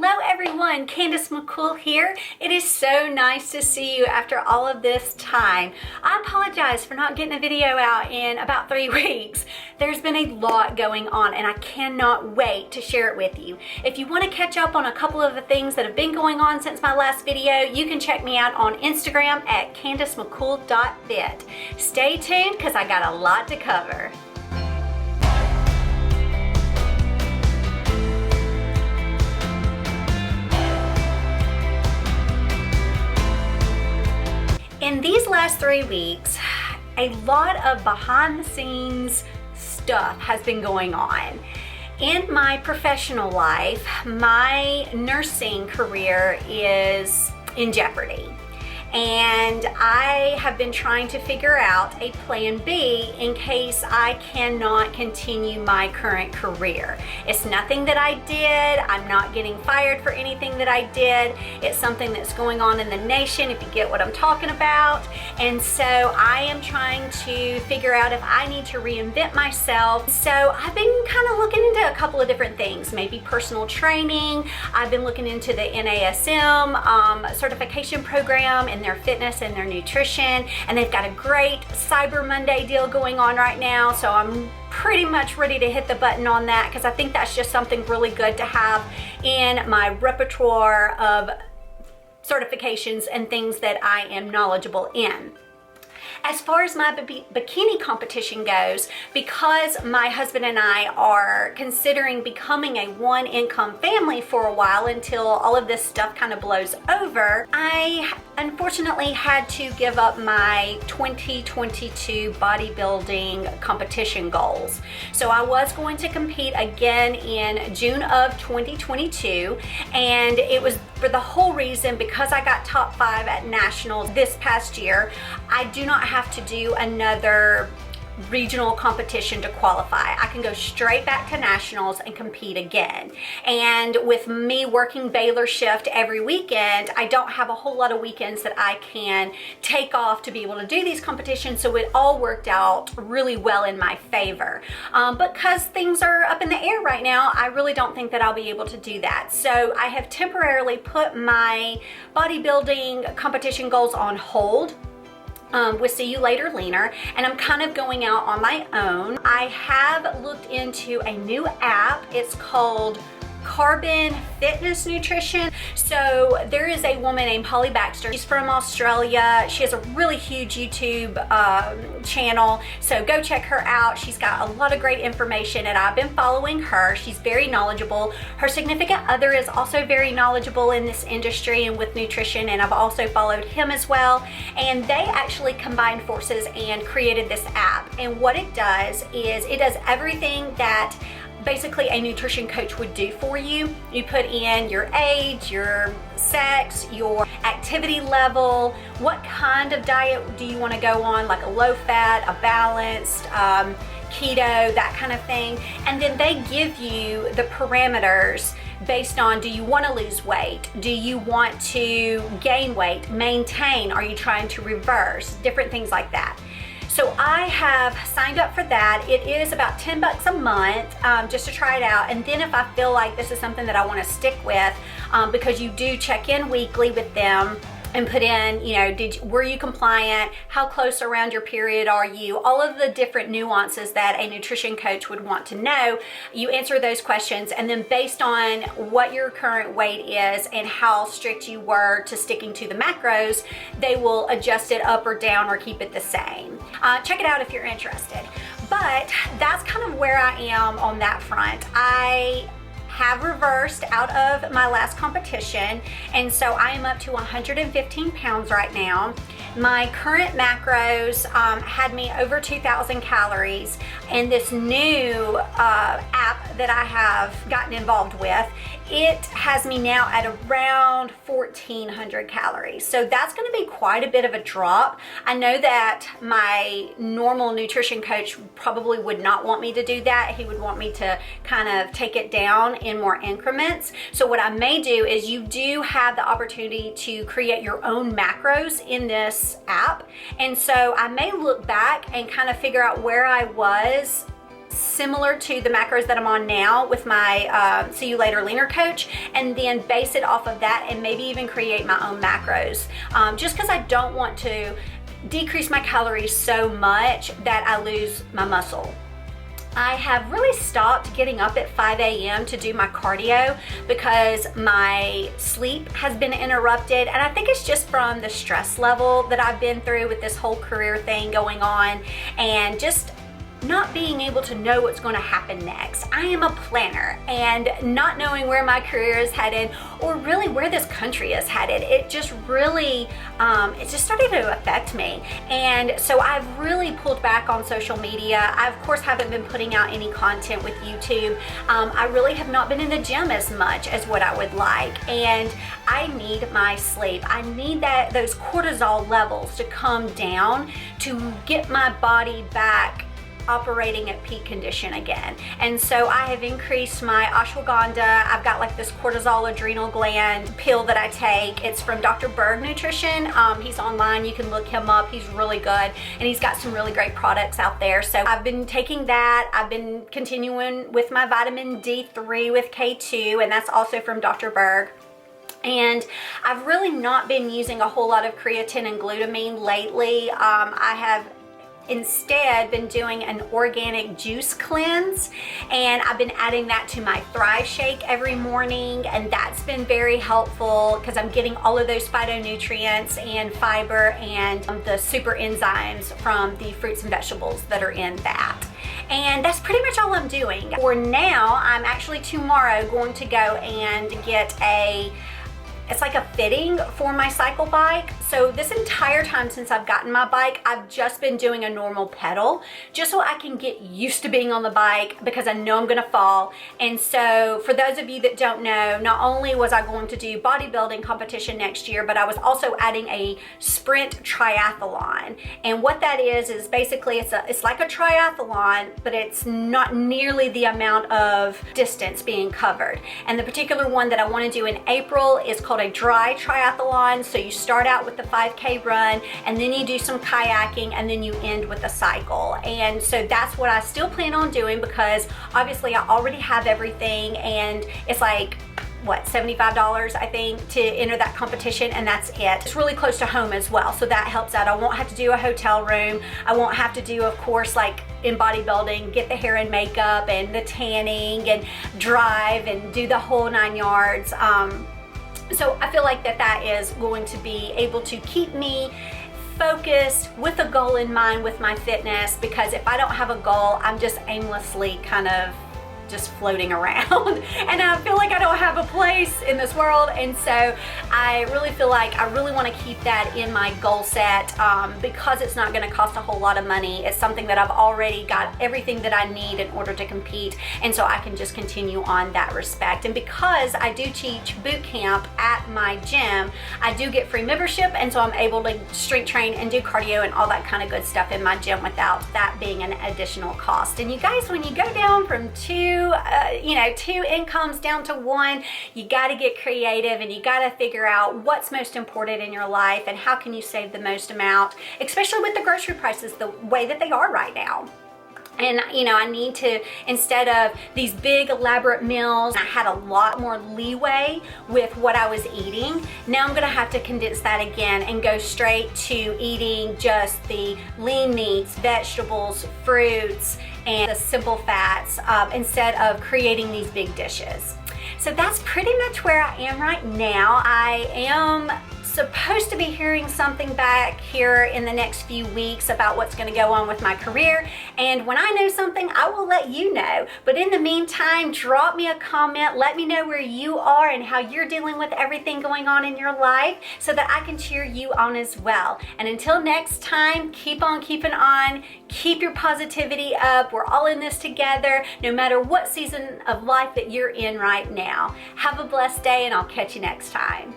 Hello everyone, Candace McCool here. It is so nice to see you after all of this time. I apologize for not getting a video out in about 3 weeks. There's been a lot going on and I cannot wait to share it with you. If you want to catch up on a couple of the things that have been going on since my last video, you can check me out on Instagram at CandaceMcCool.fit. Stay tuned because I got a lot to cover. In these last 3 weeks, a lot of behind the scenes stuff has been going on. In my professional life, my nursing career is in jeopardy. And I have been trying to figure out a plan B in case I cannot continue my current career. It's nothing that I did. I'm not getting fired for anything that I did. It's something that's going on in the nation, if you get what I'm talking about. And so I am trying to figure out if I need to reinvent myself. So I've been kind of looking into a couple of different things, maybe personal training. I've been looking into the NASM certification program and their fitness and their nutrition, and they've got a great Cyber Monday deal going on right now, so I'm pretty much ready to hit the button on that because I think that's just something really good to have in my repertoire of certifications and things that I am knowledgeable in. As far as my bikini competition goes, because my husband and I are considering becoming a one-income family for a while until all of this stuff kind of blows over, I unfortunately had to give up my 2022 bodybuilding competition goals. So I was going to compete again in June of 2022, and it was for the whole reason because I got top 5 at nationals this past year. I do not have to do another regional competition to qualify. I can go straight back to nationals and compete again. And with me working Baylor shift every weekend, I don't have a whole lot of weekends that I can take off to be able to do these competitions, so it all worked out really well in my favor. Because things are up in the air right now, I really don't think that I'll be able to do that. So I have temporarily put my bodybuilding competition goals on hold with See You Later Leaner, and I'm kind of going out on my own. I have looked into a new app. It's called Carbon Fitness Nutrition. So there is a woman named Holly Baxter. She's from Australia. She has a really huge YouTube channel, so go check her out. She's got a lot of great information and I've been following her. She's very knowledgeable. Her significant other is also very knowledgeable in this industry and with nutrition, and I've also followed him as well. And they actually combined forces and created this app, and what it does is it does everything that basically a nutrition coach would do for you. You put in your age, your sex, your activity level, what kind of diet do you want to go on, like a low fat, a balanced, keto, that kind of thing. And then they give you the parameters based on, do you want to lose weight? Do you want to gain weight, maintain? Are you trying to reverse? Different things like that. So I have signed up for that. It is about $10 a month just to try it out. And then if I feel like this is something that I want to stick with, because you do check in weekly with them and put in, you know, were you compliant? How close around your period are you? All of the different nuances that a nutrition coach would want to know. You answer those questions, and then based on what your current weight is and how strict you were to sticking to the macros, they will adjust it up or down or keep it the same. Check it out if you're interested. But that's kind of where I am on that front. I have reversed out of my last competition, and so I am up to 115 pounds right now. My current macros had me over 2,000 calories, and this new app that I have gotten involved with, it has me now at around 1,400 calories. So that's going to be quite a bit of a drop. I know that my normal nutrition coach probably would not want me to do that. He would want me to kind of take it down in more increments. So what I may do is, you do have the opportunity to create your own macros in this app. And so I may look back and kind of figure out where I was similar to the macros that I'm on now with my See You Later Leaner coach, and then base it off of that and maybe even create my own macros, just because I don't want to decrease my calories so much that I lose my muscle. I have really stopped getting up at 5 a.m. to do my cardio because my sleep has been interrupted, and I think it's just from the stress level that I've been through with this whole career thing going on, and just not being able to know what's going to happen next. I am a planner, and not knowing where my career is headed or really where this country is headed, it just really it just started to affect me. And so I've really pulled back on social media. I of course haven't been putting out any content with YouTube. I really have not been in the gym as much as what I would like, and I need my sleep. I need those cortisol levels to come down to get my body back operating at peak condition again. And so I have increased my ashwagandha. I've got like this cortisol adrenal gland pill that I take. It's from Dr. Berg Nutrition. He's online, you can look him up. He's really good, and he's got some really great products out there. So I've been taking that. I've been continuing with my vitamin D3 with K2, and that's also from Dr. Berg. And I've really not been using a whole lot of creatine and glutamine lately. I have instead been doing an organic juice cleanse, and I've been adding that to my Thrive Shake every morning, and that's been very helpful because I'm getting all of those phytonutrients and fiber and the super enzymes from the fruits and vegetables that are in that. And that's pretty much all I'm doing. For now, I'm actually tomorrow going to go and get it's like a fitting for my cycle bike. So this entire time since I've gotten my bike, I've just been doing a normal pedal just so I can get used to being on the bike, because I know I'm gonna fall. And so for those of you that don't know, not only was I going to do bodybuilding competition next year, but I was also adding a sprint triathlon. And what that is basically it's like a triathlon, but it's not nearly the amount of distance being covered. And the particular one that I want to do in April is called a dry triathlon. So you start out with the 5K run, and then you do some kayaking, and then you end with a cycle. And so that's what I still plan on doing, because obviously I already have everything, and it's like, what, $75 I think to enter that competition, and that's it. It's really close to home as well, so that helps out. I won't have to do a hotel room. I won't have to do, of course, like in bodybuilding, get the hair and makeup and the tanning and drive and do the whole 9 yards. So I feel like that is going to be able to keep me focused with a goal in mind with my fitness, because if I don't have a goal, I'm just aimlessly kind of just floating around and I feel like I don't have a place in this world. And so I really feel like I really want to keep that in my goal set, because it's not going to cost a whole lot of money. It's something that I've already got everything that I need in order to compete, and so I can just continue on that respect. And because I do teach boot camp at my gym, I do get free membership, and so I'm able to strength train and do cardio and all that kind of good stuff in my gym without that being an additional cost. And you guys, when you go down from two incomes down to one, you got to get creative, and you got to figure out what's most important in your life and how can you save the most amount, especially with the grocery prices the way that they are right now. And I need to, instead of these big elaborate meals, I had a lot more leeway with what I was eating. Now I'm gonna have to condense that again and go straight to eating just the lean meats, vegetables, fruits, and the simple fats, instead of creating these big dishes. So that's pretty much where I am right now. I am supposed to be hearing something back here in the next few weeks about what's going to go on with my career, and when I know something, I will let you know. But in the meantime, drop me a comment, let me know where you are and how you're dealing with everything going on in your life, so that I can cheer you on as well. And until next time, keep on keeping on, keep your positivity up. We're all in this together, no matter what season of life that you're in right now. Have a blessed day, and I'll catch you next time.